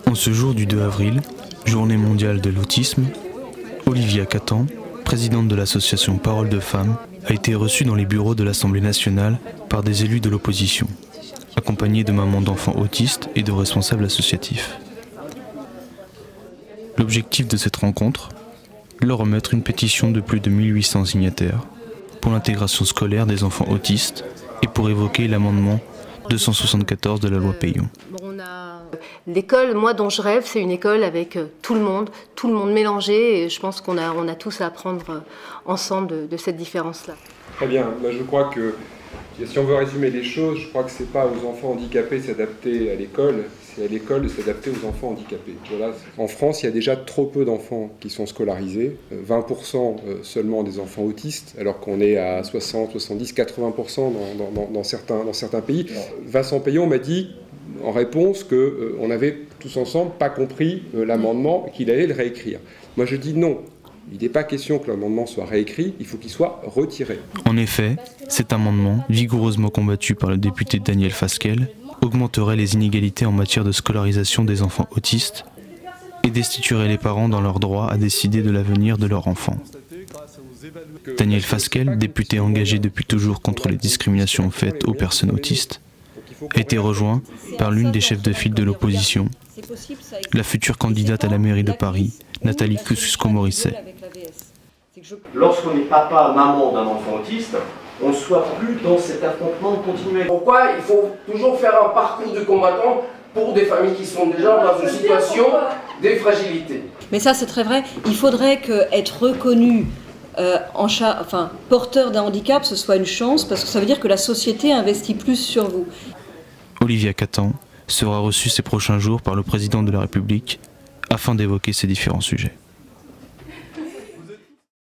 En ce jour du 2 avril, journée mondiale de l'autisme, Olivia Catan, présidente de l'association Parole de Femmes, a été reçue dans les bureaux de l'Assemblée nationale par des élus de l'opposition, accompagnée de mamans d'enfants autistes et de responsables associatifs. L'objectif de cette rencontre, leur remettre une pétition de plus de 1800 signataires pour l'intégration scolaire des enfants autistes et pour évoquer l'amendement 274 de la loi Peillon. L'école, moi, dont je rêve, c'est une école avec tout le monde mélangé, et je pense qu'on a tous à apprendre ensemble de cette différence-là. Très bien. Moi, je crois que, si on veut résumer les choses, je crois que ce n'est pas aux enfants handicapés de s'adapter à l'école, c'est à l'école de s'adapter aux enfants handicapés. Voilà. En France, il y a déjà trop peu d'enfants qui sont scolarisés, 20% seulement des enfants autistes, alors qu'on est à 60, 70, 80% dans certains pays. Vincent Peillon m'a dit, en réponse, qu'on n'avait tous ensemble pas compris l'amendement, qu'il allait le réécrire. Moi, je dis non. Il n'est pas question que l'amendement soit réécrit, il faut qu'il soit retiré. En effet, cet amendement, vigoureusement combattu par le député Daniel Fasquelle, augmenterait les inégalités en matière de scolarisation des enfants autistes et destituerait les parents dans leur droit à décider de l'avenir de leur enfant. Daniel Fasquelle, député engagé depuis toujours contre les discriminations faites aux personnes autistes, a été rejoint par l'une des chefs de file de l'opposition, la future candidate à la mairie de Paris, Nathalie Kosciusko-Morizet. Lorsqu'on est papa, maman d'un enfant autiste, on ne soit plus dans cet affrontement continuel. Pourquoi il faut toujours faire un parcours du combattant pour des familles qui sont déjà dans une situation de fragilité? Mais ça, c'est très vrai. Il faudrait qu'être reconnu porteur d'un handicap, ce soit une chance, parce que ça veut dire que la société investit plus sur vous. Olivia Catan sera reçue ces prochains jours par le président de la République afin d'évoquer ces différents sujets.